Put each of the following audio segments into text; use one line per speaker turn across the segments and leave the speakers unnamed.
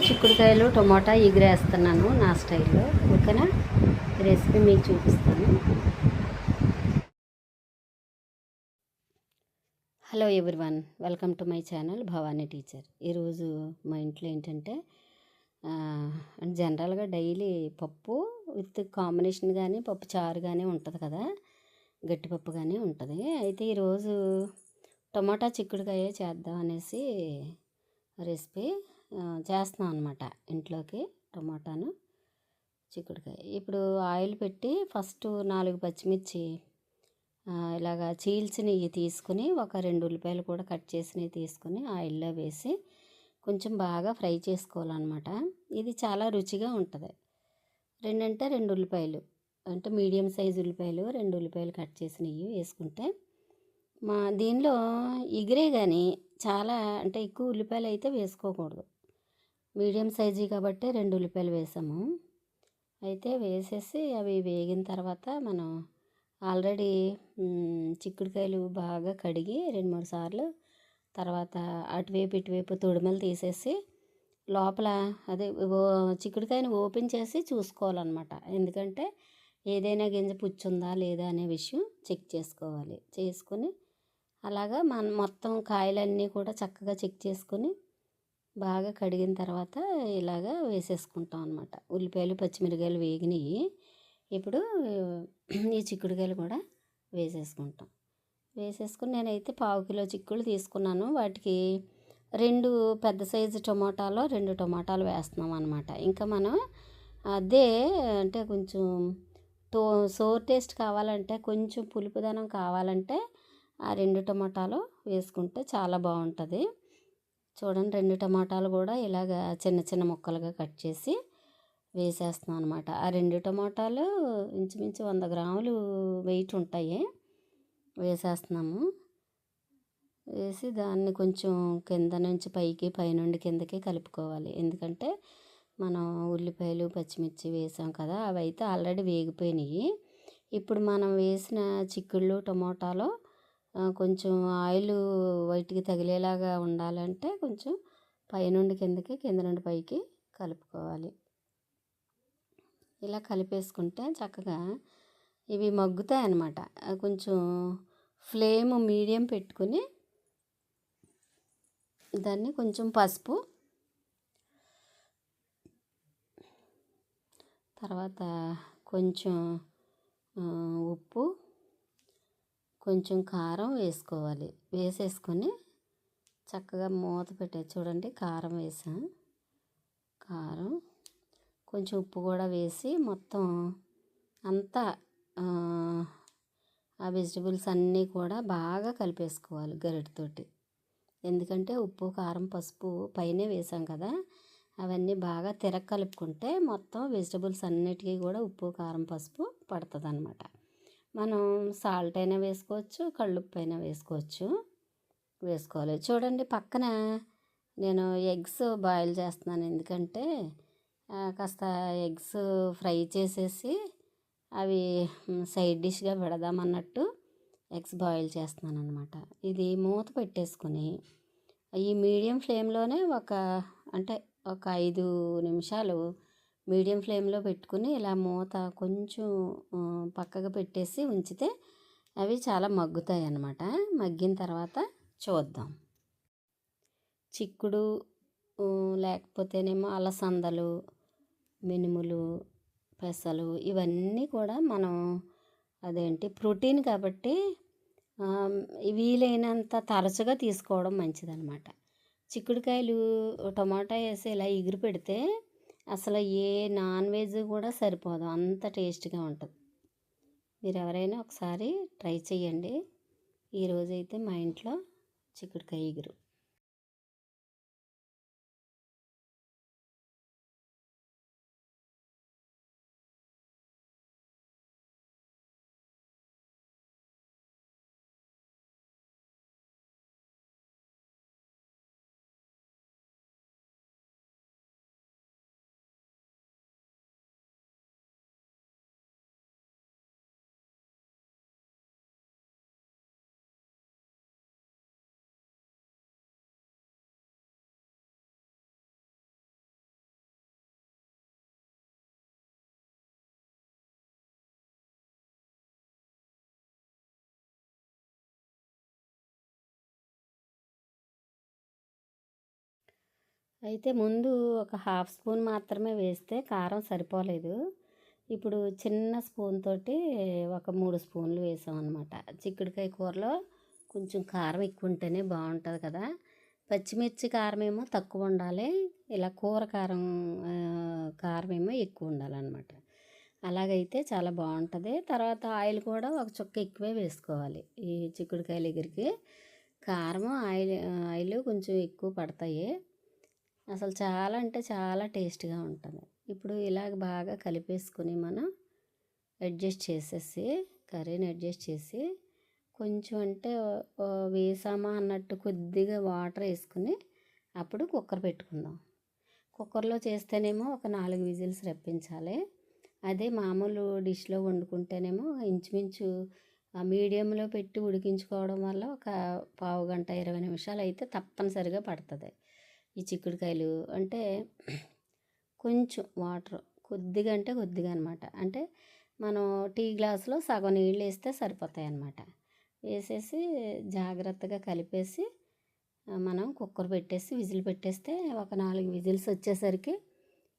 చిక్కుడుకాయలు టొమాటో ఎగిరేస్తున్నాను నా స్టైల్లో. ఓకేనా, రెసిపీ మీకు చూపిస్తాను. Hello everyone, welcome to my channel Bhavani teacher. ఈరోజు మా ఇంట్లో ఏంటంటే జనరల్గా డైలీ పప్పు విత్ కాంబినేషన్ కానీ పప్పు చారు కానీ ఉంటుంది కదా, గట్టిపప్పు కానీ ఉంటుంది. అయితే ఈరోజు టొమాటో చిక్కుడుకాయ చేద్దాం అనేసి రెసిపీ చేస్తున్నాం అనమాట. ఇంట్లోకి టొమాటాను చిక్కుడుకాయ. ఇప్పుడు ఆయిల్ పెట్టి ఫస్ట్ 4 పచ్చిమిర్చి ఇలాగా చీల్చినవి తీసుకుని, ఒక 2 ఉల్లిపాయలు కూడా కట్ చేసినవి తీసుకుని ఆయిల్లో వేసి కొంచెం బాగా ఫ్రై చేసుకోవాలన్నమాట. ఇది చాలా రుచిగా ఉంటుంది. 2 ఉల్లిపాయలు అంటే మీడియం సైజు ఉల్లిపాయలు, 2 ఉల్లిపాయలు కట్ చేసినవి వేసుకుంటే దీనిలో ఎగిరే కానీ చాలా అంటే ఎక్కువ ఉల్లిపాయలు అయితే వేసుకోకూడదు. మీడియం సైజు కాబట్టి 2 ఉల్లిపాయలు వేసాము. అయితే వేసేసి అవి వేగిన తర్వాత మనం ఆల్రెడీ చిక్కుడుకాయలు బాగా కడిగి 2-3 సార్లు, తర్వాత అటువైపు ఇటువైపు తొడిమలు తీసేసి లోపల అదే చిక్కుడుకాయని ఓపెన్ చేసి చూసుకోవాలన్నమాట. ఎందుకంటే ఏదైనా గింజ పుచ్చుందా లేదా అనే విషయం చెక్ చేసుకోవాలి. చేసుకొని అలాగా మనం మొత్తం కాయలన్నీ కూడా చక్కగా చెక్ చేసుకొని బాగా కడిగిన తర్వాత ఇలాగా వేసేసుకుంటాం అనమాట. ఉల్లిపాయలు పచ్చిమిరకాయలు వేగినాయి. ఇప్పుడు ఈ చిక్కుడుకాయలు కూడా వేసేసుకుంటాం. వేసేసుకుని నేనైతే 1/2 కిలో చిక్కుళ్ళు తీసుకున్నాను. వాటికి 2 పెద్ద సైజు టొమాటాలు, 2 టొమాటాలు వేస్తున్నాం అనమాట. ఇంకా మనం అదే అంటే కొంచెం సోర్ టేస్ట్ కావాలంటే, కొంచెం పులుపుదనం కావాలంటే ఆ 2 టొమాటాలు వేసుకుంటే చాలా బాగుంటుంది. చూడండి, 2 టమాటాలు కూడా ఇలాగ చిన్న చిన్న ముక్కలుగా కట్ చేసి వేసేస్తున్నాను అనమాట. ఆ 2 టమాటాలు ఇంచుమించు 100 గ్రాములు వెయిట్ ఉంటాయి. వేసేస్తున్నాము. వేసి దాన్ని కొంచెం కింద నుంచి పైకి, పైనుండి కిందకి కలుపుకోవాలి. ఎందుకంటే మనం ఉల్లిపాయలు పచ్చిమిర్చి వేసాం కదా, అవి అయితే ఆల్రెడీ వేగిపోయినాయి. ఇప్పుడు మనం వేసిన చిక్కుళ్ళు టమోటాలో కొంచెం ఆయిల్ వైట్కి తగిలేలాగా ఉండాలంటే కొంచెం పైనుండి కిందకి, కింద నుండి పైకి కలుపుకోవాలి. ఇలా కలిపేసుకుంటే చక్కగా ఇవి మగ్గుతాయి అన్నమాట. కొంచెం ఫ్లేమ్ మీడియం పెట్టుకుని దాన్ని కొంచెం పసుపు, తర్వాత కొంచెం ఉప్పు, కొంచెం కారం వేసుకోవాలి. వేసేసుకొని చక్కగా మూత పెట్టే చూడండి, కారం వేసాం. కారం కొంచెం ఉప్పు కూడా వేసి మొత్తం అంతా ఆ వెజిటబుల్స్ అన్నీ కూడా బాగా కలిపేసుకోవాలి గరిటెతోటి. ఎందుకంటే ఉప్పు కారం పసుపు పైనే వేసాం కదా, అవన్నీ బాగా కలుపుకుంటే మొత్తం వెజిటబుల్స్ అన్నిటికీ కూడా ఉప్పు కారం పసుపు పడుతుంది అన్నమాట. మనం సాల్ట్ అయినా వేసుకోవచ్చు, కళ్ళుప్పు అయినా వేసుకోవాలి. చూడండి, పక్కన నేను ఎగ్స్ బాయిల్ చేస్తున్నాను. ఎందుకంటే కాస్త ఎగ్స్ ఫ్రై చేసేసి అవి సైడ్ డిష్గా పెడదామన్నట్టు ఎగ్స్ బాయిల్ చేస్తున్నాను అనమాట. ఇది మూత పెట్టేసుకొని ఈ మీడియం ఫ్లేమ్లోనే ఒక 5 నిమిషాలు మీడియం ఫ్లేమ్లో పెట్టుకుని ఇలా మూత కొంచెం పక్కకు పెట్టేసి ఉంచితే అవి చాలా మగ్గుతాయి అన్నమాట. మగ్గిన తర్వాత చూద్దాం. చిక్కుడు లేకపోతేనేమో అలసందలు, మినుములు, పెసలు ఇవన్నీ కూడా మనం ప్రోటీన్ కాబట్టి వీలైనంత తరచుగా తీసుకోవడం మంచిదన్నమాట. చిక్కుడుకాయలు టమాటా వేసి ఇలా ఎగురు పెడితే అసలు ఏ నాన్ వెజ్ కూడా సరిపోదు, అంత టేస్ట్గా ఉంటుంది. మీరు ఎవరైనా ఒకసారి ట్రై చేయండి. ఈరోజైతే మా ఇంట్లో చిక్కుడుకాయ ఎగురు. అయితే ముందు ఒక హాఫ్ స్పూన్ మాత్రమే వేస్తే కారం సరిపోలేదు. ఇప్పుడు చిన్న స్పూన్ తోటి ఒక 3 స్పూన్లు వేసామన్నమాట. చిక్కుడుకాయ కూరలో కొంచెం కారం ఎక్కువ ఉంటేనే బాగుంటుంది కదా. పచ్చిమిర్చి కారం ఏమో తక్కువ ఉండాలి, ఇలా కూర కారం కారం ఏమో ఎక్కువ ఉండాలన్నమాట. అలాగైతే చాలా బాగుంటుంది. తర్వాత ఆయిల్ కూడా ఒక చుక్క ఎక్కువే వేసుకోవాలి. ఈ చిక్కుడుకాయల ఎగురికి కారం ఆయిల్ కొంచెం ఎక్కువ పడతాయి. అసలు చాలా అంటే చాలా టేస్ట్గా ఉంటుంది. ఇప్పుడు ఇలాగ బాగా కలిపేసుకుని మనం కర్రీని అడ్జస్ట్ చేసి కొంచెం అంటే వేసామా అన్నట్టు కొద్దిగా వాటర్ వేసుకుని అప్పుడు కుక్కర్ పెట్టుకుందాం. కుక్కర్లో చేస్తేనేమో ఒక 4 విజిల్స్ రప్పించాలి. అదే మామూలు డిష్లో వండుకుంటేనేమో ఇంచుమించు మీడియంలో పెట్టి ఉడికించుకోవడం వల్ల ఒక పావు గంట 20 నిమిషాలు అయితే తప్పనిసరిగా పడుతుంది. ఈ చిక్కుడుకాయలు అంటే కొంచెం వాటర్ కొద్దిగా అంటే కొద్దిగా అనమాట. అంటే మనం టీ గ్లాసులో సగం నీళ్ళు వేస్తే సరిపోతాయి అన్నమాట. వేసేసి జాగ్రత్తగా కలిపేసి మనం కుక్కర్ పెట్టేసి విజిల్ పెట్టేస్తే ఒక 4 విజిల్స్ వచ్చేసరికి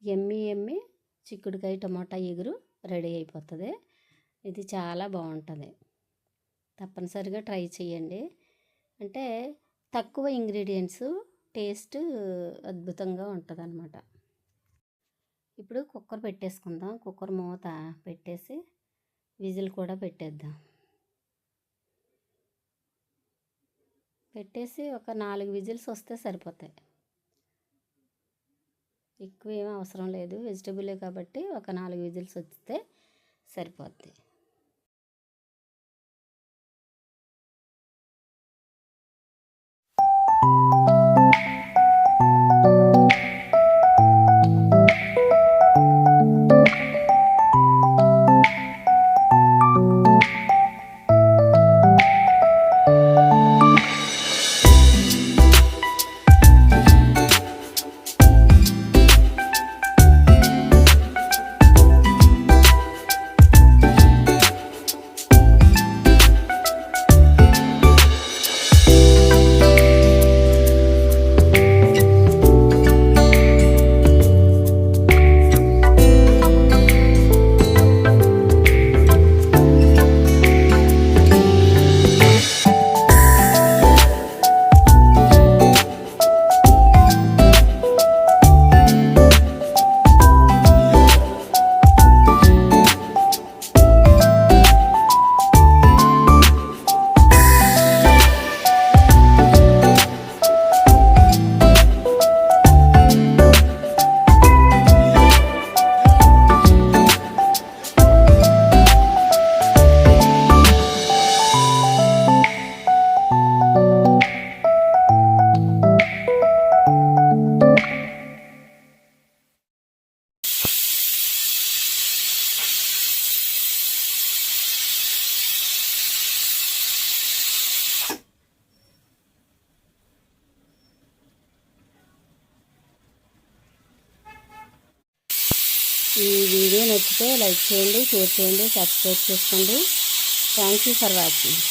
ఎమ్మి చిక్కుడుకాయ టమాటా ఎగురు రెడీ అయిపోతుంది. ఇది చాలా బాగుంటుంది. తప్పనిసరిగా ట్రై చేయండి. అంటే తక్కువ ఇంగ్రీడియంట్స్, టేస్ట్ అద్భుతంగా ఉంటుంది అన్నమాట. ఇప్పుడు కుక్కర్ పెట్టేసుకుందాం. కుక్కర్ మూత పెట్టేసి విజిల్ కూడా పెట్టేద్దాం. పెట్టేసి ఒక 4 విజిల్స్ వస్తే సరిపోతాయి. ఎక్కువ ఏమీ అవసరం లేదు, వెజిటబులే కాబట్టి ఒక 4 విజిల్స్ వస్తే సరిపోద్ది. ఈ వీడియో నచ్చితే లైక్ చేయండి, షేర్ చేయండి, సబ్స్క్రైబ్ చేసుకోండి. Thank you for watching.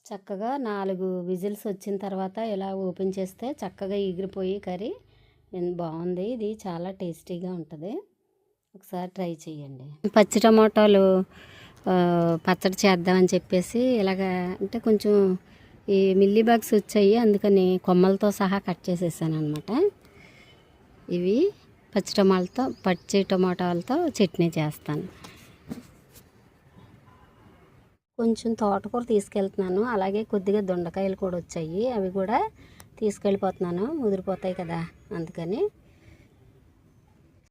చక్కగా 4 విజిల్స్ వచ్చిన తర్వాత ఇలా ఓపెన్ చేస్తే చక్కగా ఎగిరిపోయి కర్రీ బాగుంది. ఇది చాలా టేస్టీగా ఉంటుంది. ఒకసారి ట్రై చేయండి. పచ్చి టమాటాలు పచ్చడి చేద్దామని చెప్పేసి ఇలాగా అంటే కొంచెం ఈ మిల్లీ బాగ్స్ వచ్చాయి, అందుకని కొమ్మలతో సహా కట్ చేసేసాను అనమాట. ఇవి పచ్చి టమాటాలతో చట్నీ చేస్తాను. కొంచెం తోటకూర తీసుకెళ్తున్నాను, అలాగే కొద్దిగా దొండకాయలు కూడా వచ్చాయి, అవి కూడా తీసుకెళ్ళిపోతున్నాను, ముదిరిపోతాయి కదా అందుకని.